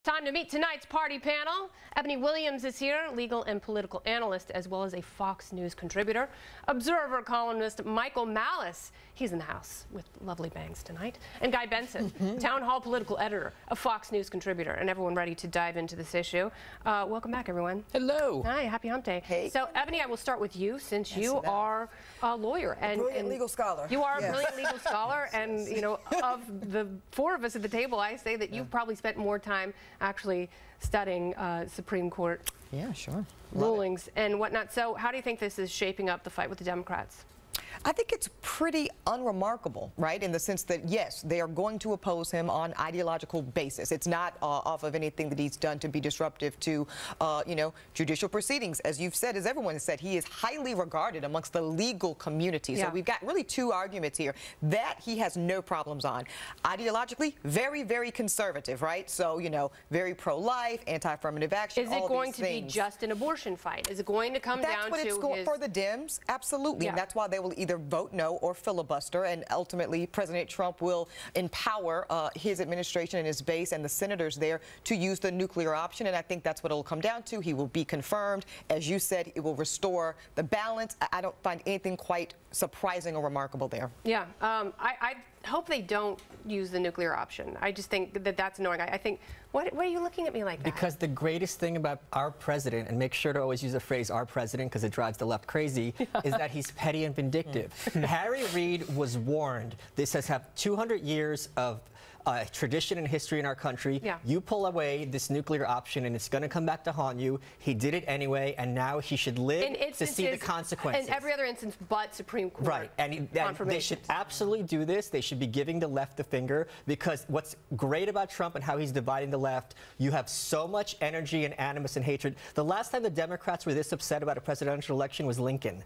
Time to meet tonight's party panel. Ebony Williams is here, legal and political analyst, as well as a Fox News contributor. Observer columnist Michael Malice, he's in the house with lovely bangs tonight. And Guy Benson, town hall political editor, a Fox News contributor, and everyone ready to dive into this issue. Welcome back, everyone. Hello. Hi, happy hump day. Hey. So, Ebony, I will start with you, since you are a lawyer. A brilliant legal scholar. You are a brilliant legal scholar, and, you know, of the four of us at the table, I say that you've probably spent more time actually studying Supreme Court rulings and whatnot. So how do you think this is shaping up the fight with the Democrats? I think it's pretty unremarkable, right, in the sense that, yes, they are going to oppose him on ideological basis. It's not off of anything that he's done to be disruptive to, you know, judicial proceedings. As you've said, as everyone has said, he is highly regarded amongst the legal community. So we've got really two arguments here that he has no problems on. Ideologically, very, very conservative, right? So, you know, very pro-life, anti-affirmative action, Is it going to be just an abortion fight? Is it going to come down to That's what it's going for the Dems, absolutely. And that's why they will either vote no or filibuster, and ultimately President Trump will empower his administration and his base and the senators there to use the nuclear option, and I think that's what it'll come down to. He will be confirmed. As you said, it will restore the balance. I don't find anything quite surprising or remarkable there. Yeah, I hope they don't use the nuclear option. I just think that that's annoying. I think, what are you looking at me like that? Because the greatest thing about our president, and make sure to always use the phrase our president because it drives the left crazy, is that he's petty and vindictive. Harry Reid was warned this has had 200 years of tradition and history in our country. You pull away this nuclear option and it's going to come back to haunt you. He did it anyway, and now he should live to see the consequences. In every other instance but Supreme Court. Right, and they should absolutely do this. They should be giving the left the finger, because what's great about Trump and how he's dividing the left, you have so much energy and animus and hatred. The last time the Democrats were this upset about a presidential election was Lincoln.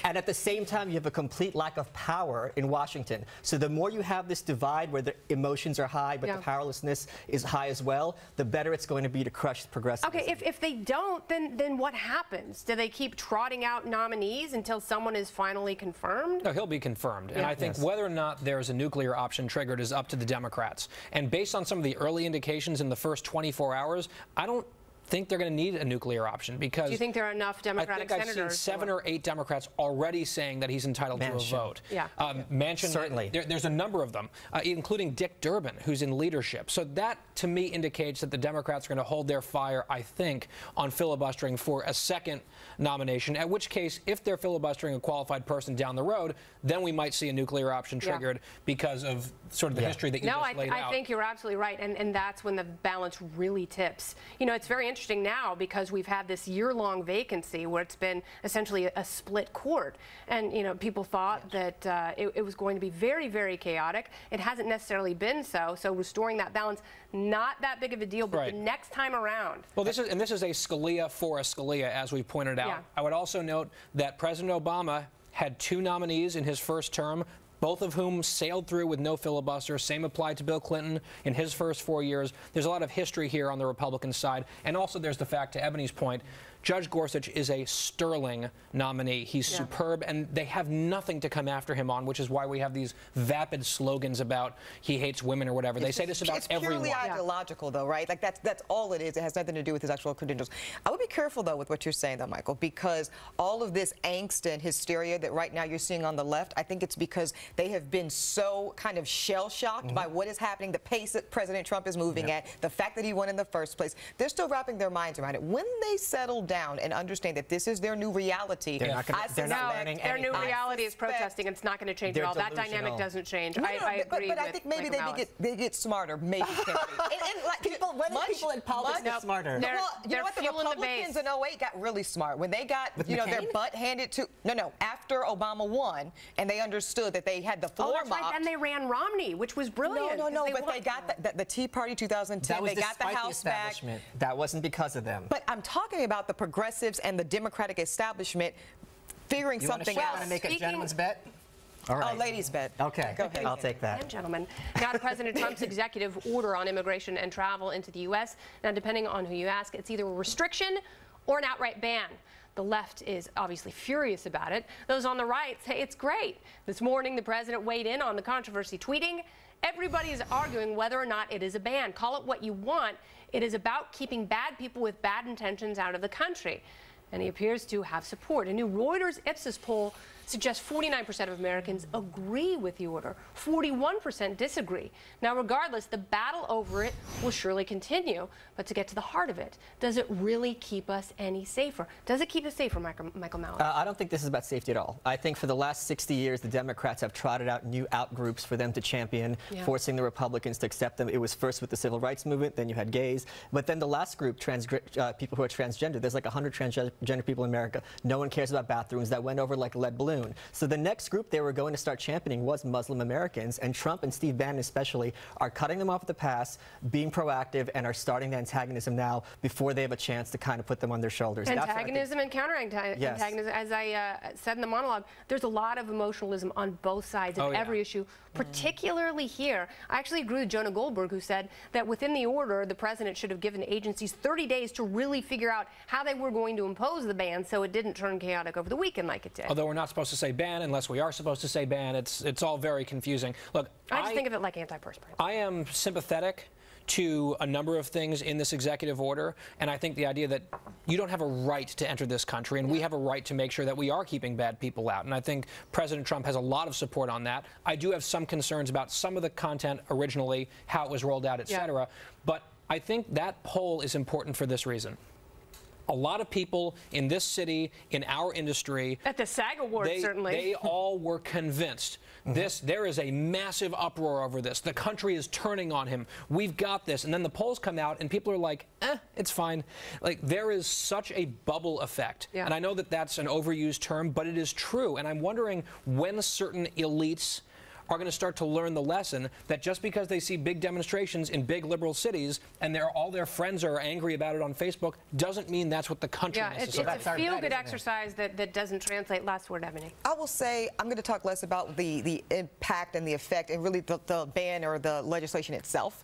And at the same time, you have a complete lack of power in Washington. So the more you have this divide where the emotions are high, but the powerlessness is high as well, the better it's going to be to crush progressivism. Okay, if they don't, then what happens? Do they keep trotting out nominees until someone is finally confirmed? No, he'll be confirmed. And I think whether or not there's a nuclear option triggered is up to the Democrats. And based on some of the early indications in the first 24 hours, I don't think they're going to need a nuclear option, because do you think there are enough Democratic senators? I've seen 7 or 8 Democrats already saying that he's entitled to a vote. Manchin, certainly. There's a number of them, including Dick Durbin, who's in leadership. So that, to me, indicates that the Democrats are going to hold their fire, I think, on filibustering for a second nomination, at which case, if they're filibustering a qualified person down the road, then we might see a nuclear option triggered because of sort of the history that you just laid out. I think you're absolutely right, and that's when the balance really tips. You know, it's very interesting now because we've had this year-long vacancy where it's been essentially a split court, and you know, people thought that it was going to be very, very chaotic. It hasn't necessarily been so. So restoring that balance, not that big of a deal, but the next time around. Well, this is a Scalia for a Scalia, as we pointed out. I would also note that President Obama had 2 nominees in his first term, both of whom sailed through with no filibuster. Same applied to Bill Clinton in his first 4 years. There's a lot of history here on the Republican side. And also there's the fact, to Ebony's point, Judge Gorsuch is a sterling nominee. He's superb, and they have nothing to come after him on, which is why we have these vapid slogans about he hates women or whatever. They say this about everyone. It's purely ideological, though, right? Like, that's all it is. It has nothing to do with his actual credentials. I would be careful, though, with what you're saying, though, Michael, because all of this angst and hysteria that right now you're seeing on the left, I think it's because they have been so kind of shell-shocked by what is happening, the pace that President Trump is moving at, the fact that he won in the first place. They're still wrapping their minds around it. When they settle down and understand that this is their new reality, they're not learning their new reality is protesting, and it's not going to change at all. That dynamic doesn't change. I agree. But I think maybe they get smarter. Maybe. and like people in politics get smarter. You know what? The Republicans in 08 got really smart when they got their butt handed to after Obama won, and they understood that they had the floor mopped. Right. Then they ran Romney, which was brilliant. No. But they got the Tea Party 2010. They got the House back. That wasn't because of them. But I'm talking about the progressives and the Democratic establishment figuring something out. You want to make a gentleman's bet? All right. Ladies' bet. Okay. Go ahead. I'll take that. And gentlemen, now to President Trump's executive order on immigration and travel into the U.S. Now, depending on who you ask, it's either a restriction or an outright ban. The left is obviously furious about it. Those on the right say it's great. This morning, the president weighed in on the controversy, tweeting, "Everybody is arguing whether or not it is a ban. Call it what you want. It is about keeping bad people with bad intentions out of the country. And he appears to have support. A new Reuters Ipsos poll suggests 49% of Americans agree with the order, 41% disagree. Now, regardless, the battle over it will surely continue. But to get to the heart of it, does it really keep us any safer? Does it keep us safer, Michael Malice? I don't think this is about safety at all. I think for the last 60 years, the Democrats have trotted out new out-groups for them to champion, forcing the Republicans to accept them. It was first with the civil rights movement, then you had gays. But then the last group, people who are transgender, there's like 100 transgender people in America. No one cares about bathrooms. That went over like a lead balloon. So the next group they were going to start championing was Muslim Americans, and Trump and Steve Bannon especially are cutting them off at the pass, being proactive, and are starting the antagonism now before they have a chance to kind of put them on their shoulders. Antagonism and counter-antagonism. As I said in the monologue, there's a lot of emotionalism on both sides of every issue, particularly here. I actually agree with Jonah Goldberg, who said that within the order, the president should have given agencies 30 days to really figure out how they were going to impose the ban so it didn't turn chaotic over the weekend like it did. Although we're not supposed to say ban unless we are supposed to say ban, it's all very confusing. Look, I just think of it like antiperspirant. I am sympathetic to a number of things in this executive order, and I think the idea that you don't have a right to enter this country, and we have a right to make sure that we are keeping bad people out, and I think President Trump has a lot of support on that. I do have some concerns about some of the content originally, how it was rolled out, etc. But I think that poll is important for this reason. A lot of people in this city, in our industry, at the SAG Awards, certainly, they all were convinced there is a massive uproar over this. The country is turning on him. We've got this. And then the polls come out and people are like, it's fine. Like, there is such a bubble effect. And I know that that's an overused term, but it is true. And I'm wondering when certain elites are going to start to learn the lesson that just because they see big demonstrations in big liberal cities and all their friends are angry about it on Facebook doesn't mean that's what the country necessarily. It's a feel-good exercise that doesn't translate. Last word, Ebony. I will say I'm going to talk less about the impact and the effect and really the ban or the legislation itself,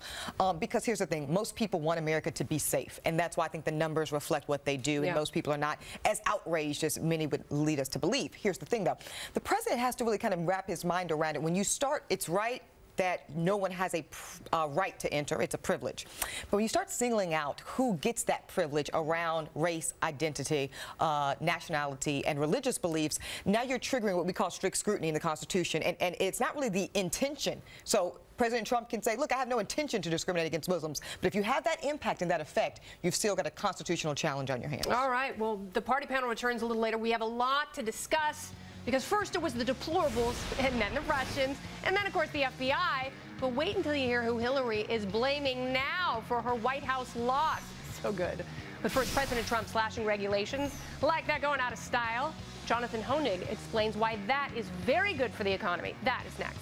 because here's the thing. Most people want America to be safe, and that's why I think the numbers reflect what they do, and most people are not as outraged as many would lead us to believe. Here's the thing, though. The president has to really kind of wrap his mind around it. When you start, it's right that no one has a right to enter. It's a privilege. But when you start singling out who gets that privilege around race, identity, nationality, and religious beliefs, now you're triggering what we call strict scrutiny in the Constitution. And it's not really the intention. So President Trump can say, look, I have no intention to discriminate against Muslims. But if you have that impact and that effect, you've still got a constitutional challenge on your hands. All right. Well, the party panel returns a little later. We have a lot to discuss. Because first it was the deplorables, and then the Russians, and then, of course, the FBI. But wait until you hear who Hillary is blaming now for her White House loss. So good. But first, President Trump slashing regulations, like that going out of style. Jonathan Hoenig explains why that is very good for the economy. That is next.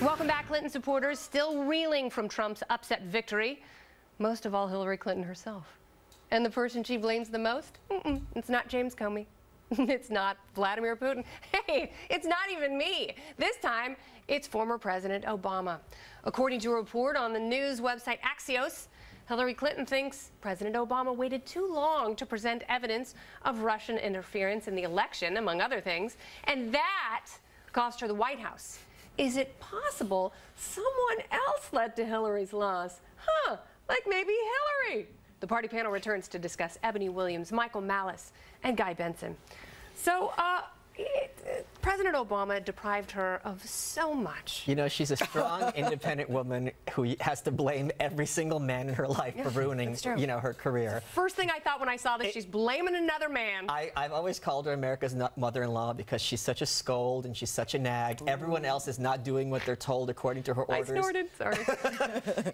Welcome back, Clinton supporters. Still reeling from Trump's upset victory. Most of all, Hillary Clinton herself. And the person she blames the most? It's not James Comey. It's not Vladimir Putin. Hey, it's not even me. This time, it's former President Obama. According to a report on the news website Axios, Hillary Clinton thinks President Obama waited too long to present evidence of Russian interference in the election, among other things, and that cost her the White House. Is it possible someone else led to Hillary's loss? Like maybe Hillary. The party panel returns to discuss Ebony Williams, Michael Malice, and Guy Benson. So, President Obama deprived her of so much. You know, she's a strong, independent woman who has to blame every single man in her life for ruining, you know, her career. First thing I thought when I saw this, she's blaming another man. I've always called her America's mother-in-law because she's such a scold and she's such a nag. Everyone else is not doing what they're told according to her orders. I snorted, sorry.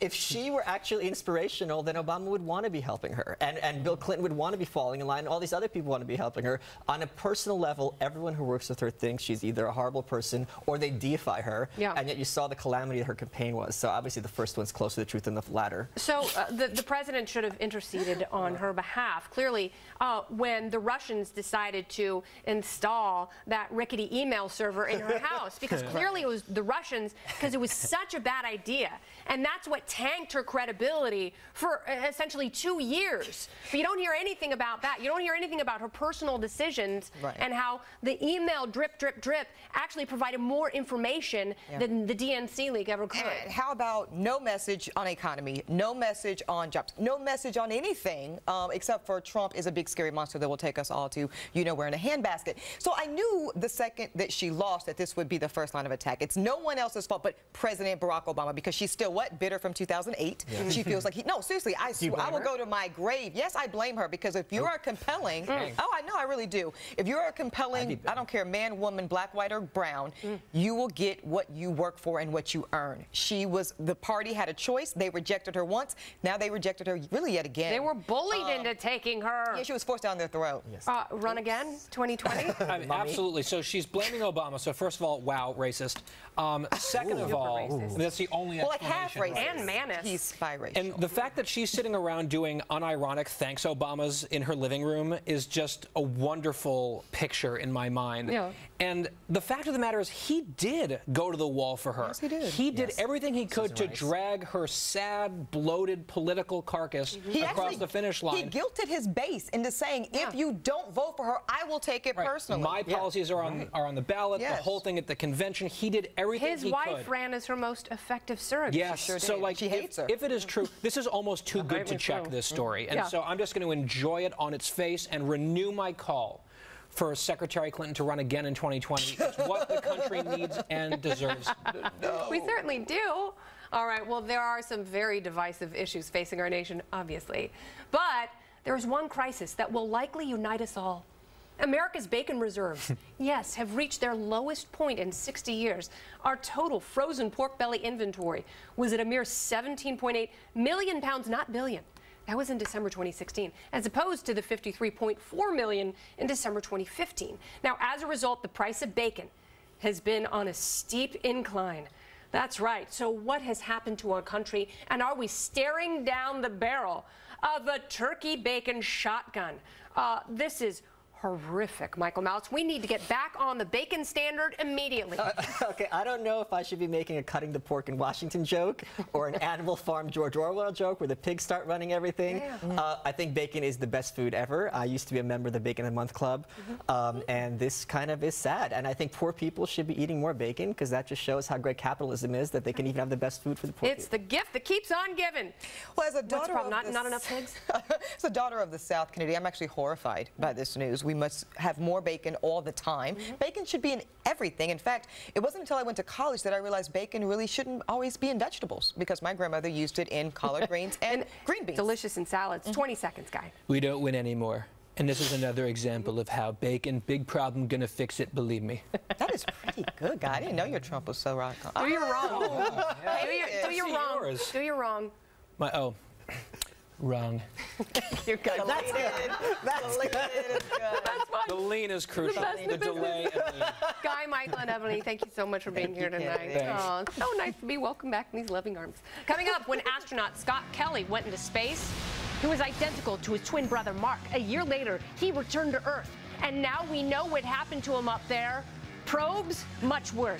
If she were actually inspirational, then Obama would want to be helping her. And Bill Clinton would want to be falling in line. And all these other people want to be helping her. On a personal level, everyone who works with her thinks think she's either a horrible person or they deify her. Yeah. And yet you saw the calamity that her campaign was. So obviously the first one's closer to the truth than the latter. So the president should have interceded on her behalf. Clearly, when the Russians decided to install that rickety email server in her house, because clearly it was the Russians, because it was such a bad idea. And that's what tanked her credibility for essentially 2 years. But you don't hear anything about that. You don't hear anything about her personal decisions and how the email drip, drip, drip actually provided more information than the DNC leak ever could. And how about no message on economy, no message on jobs, no message on anything except for Trump is a big scary monster that will take us all to, where in a handbasket. So I knew the second that she lost that this would be the first line of attack. It's no one else's fault but President Barack Obama, because she's still bitter from 2008. She feels like no, seriously, I will go to my grave. Yes, I blame her, because if you're a compelling, I know, I really do. If you're a compelling, I don't care, man, woman, black, white, or brown, you will get what you work for and what you earn. The party had a choice. They rejected her once. Now they rejected her really yet again. They were bullied into taking her. Yeah, she was forced down their throat. Yes. Run again, 2020? I mean, absolutely. So she's blaming Obama. So first of all, wow, racist. Second of all, that's the only like half explanation. racist. And Malice. He's biracial. And the fact that she's sitting around doing unironic thanks Obamas in her living room is just a wonderful picture in my mind. Yeah. And the fact of the matter is, he did go to the wall for her. Yes, he did. He did everything he could to drag her sad, bloated political carcass across the finish line. He guilted his base into saying, if you don't vote for her, I will take it personally. My policies are on the ballot. The whole thing at the convention. He did everything His he wife ran as her most effective surrogate. Yes, She sure so did. like She hates her. if it is true, this is almost too good to check, this story. And so I'm just going to enjoy it on its face and renew my call for Secretary Clinton to run again in 2020. It's what the country needs and deserves. We certainly do. All right, well, there are some very divisive issues facing our nation, obviously. But there's one crisis that will likely unite us all. America's bacon reserves, yes, have reached their lowest point in 60 years. Our total frozen pork belly inventory was at a mere 17.8 million pounds, not billion. That was in December 2016, as opposed to the 53.4 million in December 2015. Now, as a result, the price of bacon has been on a steep incline. That's right. So what has happened to our country, and are we staring down the barrel of a turkey bacon shotgun? This is horrific, Michael Malice. We need to get back on the bacon standard immediately. Okay, I don't know if I should be making a cutting the pork in Washington joke or an Animal Farm George Orwell joke where the pigs start running everything. I think bacon is the best food ever. I used to be a member of the Bacon a Month Club, and this kind of is sad. And I think poor people should be eating more bacon, because that just shows how great capitalism is, that they can even have the best food for the poor It's the gift that keeps on giving. Well, as a daughter of not enough pigs? As a daughter of the South, Kennedy, I'm actually horrified by this news. We must have more bacon all the time. Bacon should be in everything. In fact, it wasn't until I went to college that I realized bacon really shouldn't always be in vegetables, because my grandmother used it in collard greens and green beans. Delicious in salads. 20 seconds, Guy. We don't win anymore. And this is another example of how bacon, big problem, gonna fix it, believe me. That is pretty good, Guy. I didn't know your Trump was so rock. Do you wrong. Do you wrong. Yours. Do you wrong. Wrong. You're good. That's good. That's good. The lean is crucial. The delay and lean. Guy, Michael, and Ebony, thank you so much for being here tonight. Thanks. Oh, it's so nice to be welcomed back in these loving arms. Coming up, when astronaut Scott Kelly went into space, he was identical to his twin brother Mark. A year later, he returned to Earth. And now we know what happened to him up there. Probes, much worse.